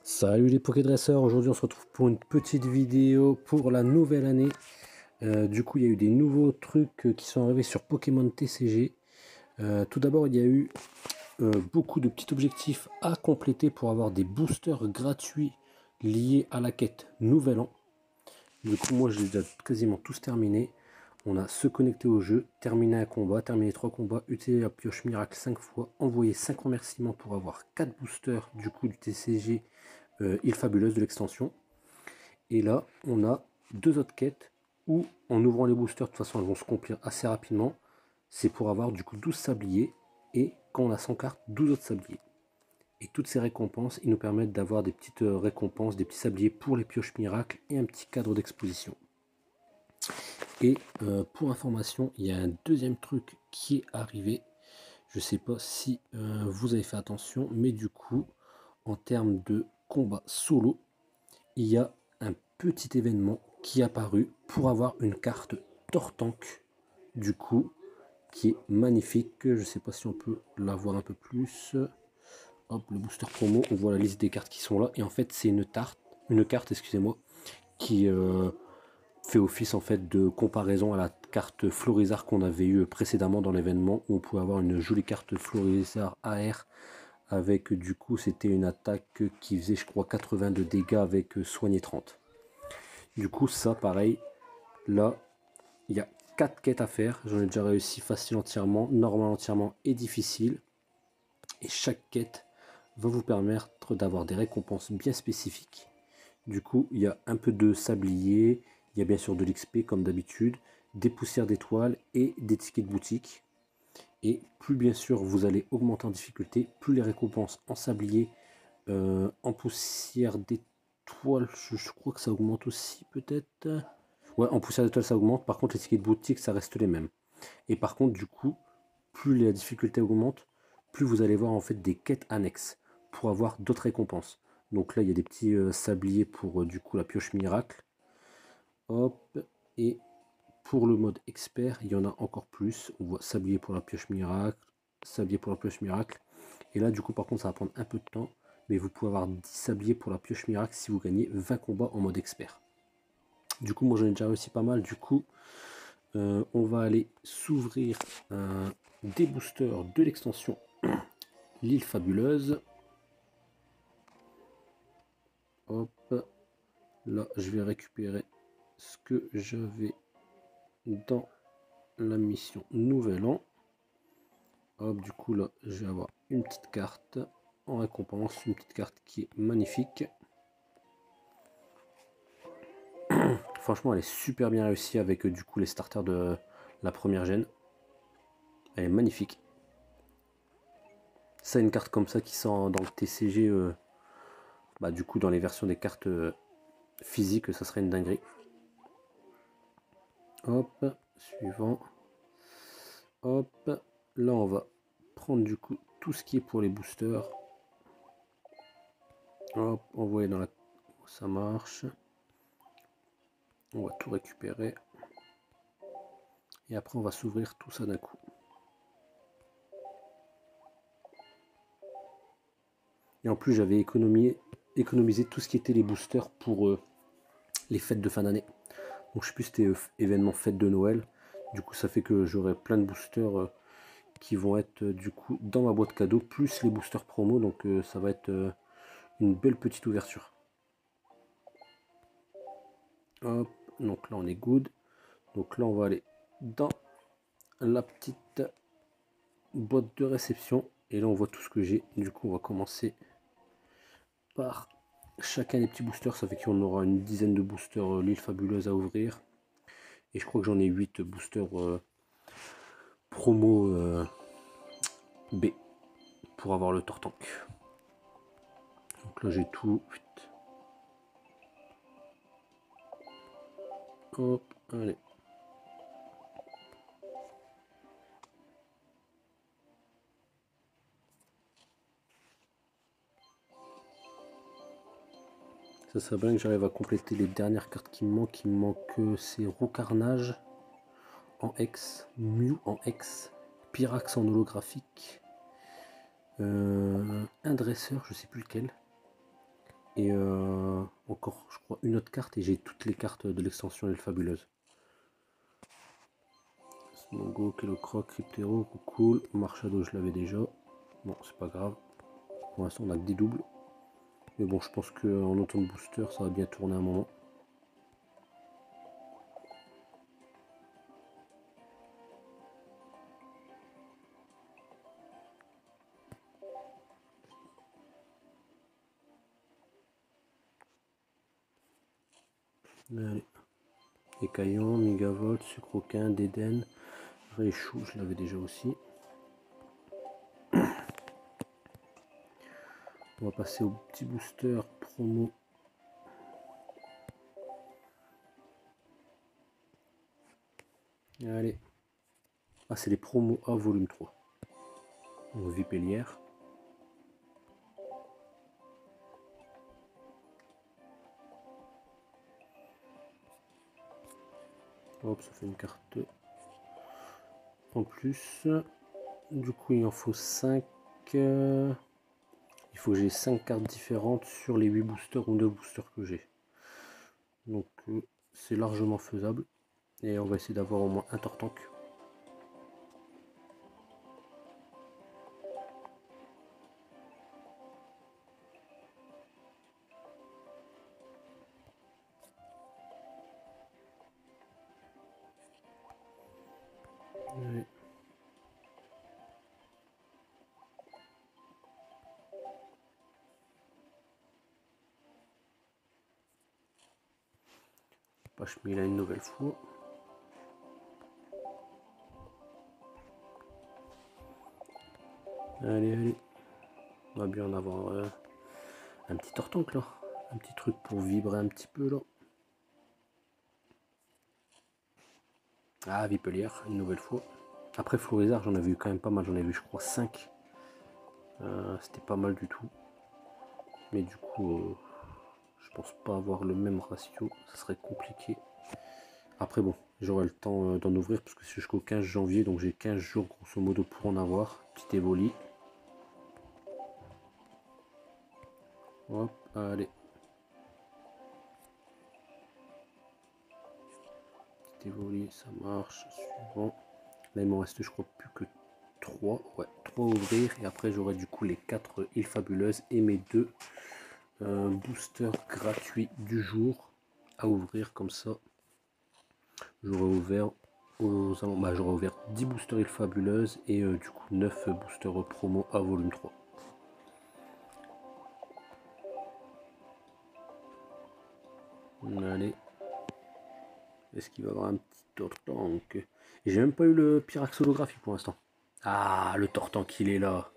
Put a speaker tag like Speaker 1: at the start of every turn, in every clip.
Speaker 1: Salut les Pokédresseurs, aujourd'hui on se retrouve pour une petite vidéo pour la nouvelle année. Du coup il y a eu des nouveaux trucs qui sont arrivés sur Pokémon TCG. Tout d'abord il y a eu beaucoup de petits objectifs à compléter pour avoir des boosters gratuits liés à la quête Nouvel An. Du coup moi je les ai déjà quasiment tous terminés. On a se connecter au jeu, terminer un combat, terminer 3 combats, utiliser la pioche miracle 5 fois, envoyer 5 remerciements pour avoir 4 boosters du coup du TCG île fabuleuse de l'extension. Et là, on a deux autres quêtes où, en ouvrant les boosters, de toute façon, elles vont se remplir assez rapidement. C'est pour avoir du coup 12 sabliers. Et quand on a 100 cartes, 12 autres sabliers. Et toutes ces récompenses, ils nous permettent d'avoir des petites récompenses, des petits sabliers pour les pioches miracles et un petit cadre d'exposition. Et pour information, il y a un deuxième truc qui est arrivé. Je ne sais pas si vous avez fait attention, mais du coup, en termes de combat solo, il y a un petit événement qui est apparu pour avoir une carte Tortank, du coup, qui est magnifique. Je ne sais pas si on peut la voir un peu plus. Hop, le booster promo, on voit la liste des cartes qui sont là. Et en fait, c'est une carte, excusez-moi, qui fait office en fait de comparaison à la carte Florizard qu'on avait eu précédemment dans l'événement, où on pouvait avoir une jolie carte Florizard AR avec du coup c'était une attaque qui faisait je crois 80 de dégâts avec soigner 30. Du coup ça pareil, là il y a 4 quêtes à faire, j'en ai déjà réussi facile entièrement, normal entièrement et difficile. Et chaque quête va vous permettre d'avoir des récompenses bien spécifiques. Du coup il y a un peu de sablier, il y a bien sûr de l'XP comme d'habitude, des poussières d'étoiles et des tickets de boutique. Et plus bien sûr vous allez augmenter en difficulté, plus les récompenses en sablier, en poussière d'étoiles, je crois que ça augmente aussi peut-être. Ouais, en poussière d'étoiles ça augmente, par contre les tickets de boutique ça reste les mêmes. Et par contre du coup, plus la difficulté augmente, plus vous allez voir en fait des quêtes annexes pour avoir d'autres récompenses. Donc là il y a des petits sabliers pour du coup la pioche miracle. Hop, et pour le mode expert, il y en a encore plus. On voit sablier pour la pioche miracle, sablier pour la pioche miracle. Et là, du coup, par contre, ça va prendre un peu de temps. Mais vous pouvez avoir 10 sabliers pour la pioche miracle si vous gagnez 20 combats en mode expert. Du coup, moi, j'en ai déjà réussi pas mal. Du coup, on va aller s'ouvrir des boosters de l'extension l'île fabuleuse. Hop. Là, je vais récupérer ce que j'avais dans la mission Nouvel An. Hop, du coup là je vais avoir une petite carte en récompense, une petite carte qui est magnifique. Franchement elle est super bien réussie avec du coup les starters de la première gêne. Elle est magnifique. Ça, une carte comme ça qui sort dans le TCG, bah, du coup dans les versions des cartes physiques, ça serait une dinguerie. Hop, suivant. Hop, là on va prendre du coup tout ce qui est pour les boosters. Hop, envoyer dans la... Ça marche. On va tout récupérer. Et après on va s'ouvrir tout ça d'un coup. Et en plus j'avais économisé tout ce qui était les boosters pour les fêtes de fin d'année. Donc je sais plus si c'était événement fête de Noël. Du coup ça fait que j'aurai plein de boosters qui vont être du coup dans ma boîte cadeau, plus les boosters promo. Donc ça va être une belle petite ouverture. Hop, donc là on est good. Donc là on va aller dans la petite boîte de réception. Et là on voit tout ce que j'ai. Du coup on va commencer par chacun des petits boosters. Ça fait qu'on aura une dizaine de boosters l'île fabuleuse à ouvrir. Et je crois que j'en ai 8 boosters promo B pour avoir le Tortank. Donc là j'ai tout. Hop, allez. Ça serait bien que j'arrive à compléter les dernières cartes qui me manquent. Il me manque c'est Roucarnage en X, Mew en X, Pyrax en holographique, un dresseur, je sais plus lequel. et encore, je crois, une autre carte et j'ai toutes les cartes de l'extension Elle Fabuleuse. Smogo, Kelocroc, Cryptero, cool. Marshado, je l'avais déjà. Bon, c'est pas grave. Pour l'instant, on a que des doubles. Mais bon, je pense qu'en automne booster, ça va bien tourner un moment. Allez. Écaillon, Migavolt, Sucroquin, Déden, Réchou, je l'avais déjà aussi. On va passer au petit booster promo. Allez. Ah, c'est les promos A volume 3. Donc, Vipellière. Hop, ça fait une carte en plus. Du coup, il en faut 5. Il faut que j'ai 5 cartes différentes sur les 8 boosters ou 2 boosters que j'ai. Donc, c'est largement faisable. Et on va essayer d'avoir au moins un Tortank. Allez. Pachemila une nouvelle fois. Allez, allez. On va bien en avoir un petit Tortank là. Un petit truc pour vibrer un petit peu là. Ah, Vipellière, une nouvelle fois. Après Florizard, j'en avais eu quand même pas mal. J'en avais eu, je crois, 5. C'était pas mal du tout. Mais du coup, je pense pas avoir le même ratio. Ça serait compliqué. Après, bon, j'aurai le temps d'en ouvrir parce que c'est jusqu'au 15 janvier. Donc j'ai 15 jours grosso modo pour en avoir. Petite évoli. Hop, allez. Petite évoli, ça marche. Suivant. Là, il m'en reste, je crois, plus que 3. Ouais, 3 à ouvrir. Et après, j'aurai du coup les 4 îles fabuleuses et mes 2 boosters gratuits du jour à ouvrir comme ça. J'aurais ouvert j'aurais ouvert 10 boosters îles fabuleuses et du coup 9 boosters promo à volume 3. Allez. Est-ce qu'il va y avoir un petit Tortank? J'ai même pas eu le Pyrax holographique pour l'instant. Ah, le Tortank, il est là.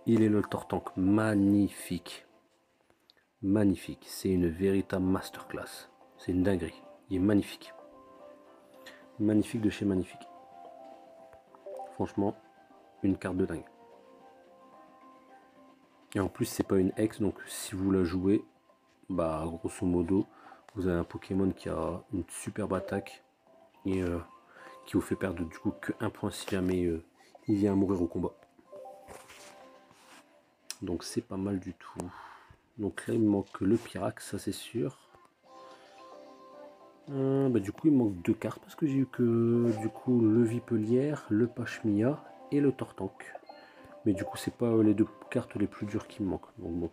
Speaker 1: Il est le Tortank. Magnifique. Magnifique. C'est une véritable masterclass. C'est une dinguerie. Il est magnifique. Magnifique de chez magnifique. Franchement, une carte de dingue. Et en plus, c'est pas une ex, donc si vous la jouez, bah grosso modo, vous avez un Pokémon qui a une superbe attaque et qui vous fait perdre du coup que 1 point si jamais il vient à mourir au combat. Donc c'est pas mal du tout. Donc là il me manque le Pyrax, ça c'est sûr. Bah, du coup il me manque 2 cartes parce que j'ai eu que du coup le Vipellière, le Pachemia et le Tortank. Mais du coup c'est pas les 2 cartes les plus dures qui me manquent. Donc bon.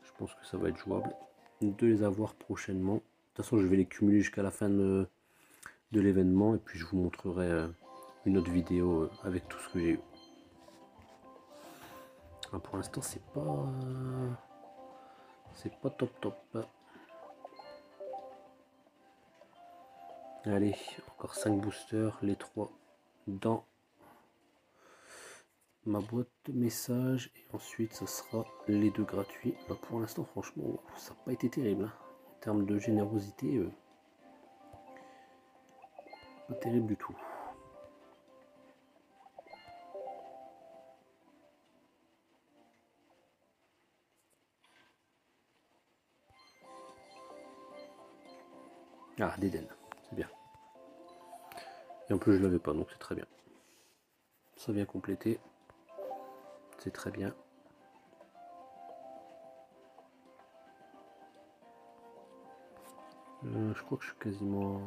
Speaker 1: Je pense que ça va être jouable de les avoir prochainement. De toute façon je vais les cumuler jusqu'à la fin de l'événement et puis je vous montrerai une autre vidéo avec tout ce que j'ai eu. Pour l'instant c'est pas top top. Allez, encore 5 boosters, les 3 dans ma boîte de messages et ensuite ça sera les 2 gratuits. Bah, pour l'instant franchement ça n'a pas été terrible hein. En termes de générosité, pas terrible du tout. Ah, d'Eden, c'est bien. Et en plus je l'avais pas donc c'est très bien. Ça vient compléter. C'est très bien. Je crois que je suis quasiment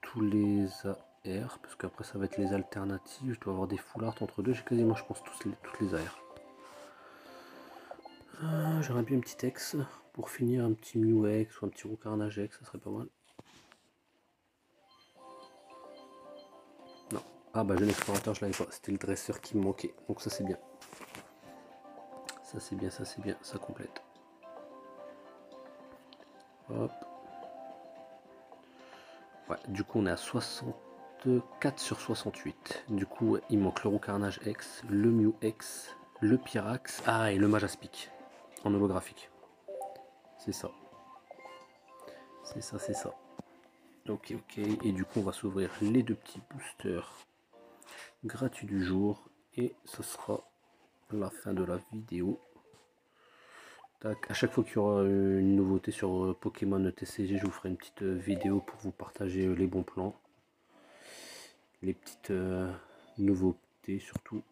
Speaker 1: tous les AR, parce qu'après ça va être les alternatives. Je dois avoir des full art entre deux. J'ai quasiment, je pense, toutes les AR. J'aurais bien un petit X pour finir, un petit Mew X ou un petit Roucarnage X, ça serait pas mal. Non. Ah bah jeune explorateur, je l'avais pas. C'était le dresseur qui me manquait. Donc ça c'est bien. Ça c'est bien, ça c'est bien, ça complète. Hop. Ouais, du coup on est à 64 sur 68. Du coup il manque le Roucarnage X, le Mew X, le Pyrax, et le Majaspic en holographique. C'est ça. C'est ça, c'est ça. Ok, ok. Et du coup on va s'ouvrir les deux petits boosters gratuits du jour. Et ce sera la fin de la vidéo. Tac. À chaque fois qu'il y aura une nouveauté sur Pokémon TCG, je vous ferai une petite vidéo pour vous partager les bons plans. Les petites nouveautés surtout.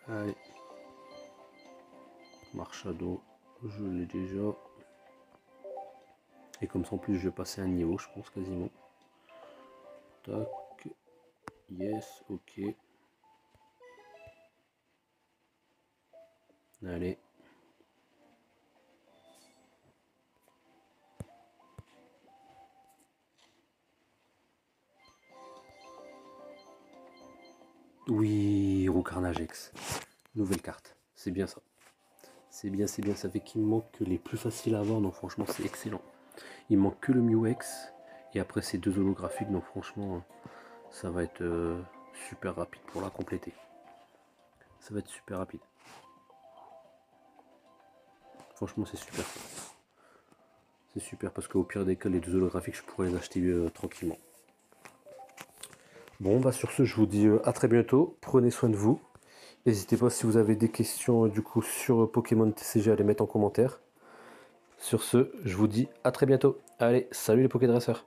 Speaker 1: Allez. Marchado, je l'ai déjà. Et comme ça en plus je vais passer un niveau, je pense quasiment. Tac. Yes, ok. Allez. Oui, Roucarnage X. Nouvelle carte. C'est bien ça. C'est bien, ça fait qu'il me manque que les plus faciles à avoir, donc franchement c'est excellent. Il manque que le Mew X et après ces deux holographiques, donc franchement ça va être super rapide pour la compléter. Ça va être super rapide. Franchement c'est super. C'est super parce qu'au pire des cas les deux holographiques je pourrais les acheter tranquillement. Bon bah sur ce je vous dis à très bientôt, prenez soin de vous. N'hésitez pas si vous avez des questions du coup sur Pokémon TCG à les mettre en commentaire. Sur ce, je vous dis à très bientôt. Allez, salut les Pokédresseurs.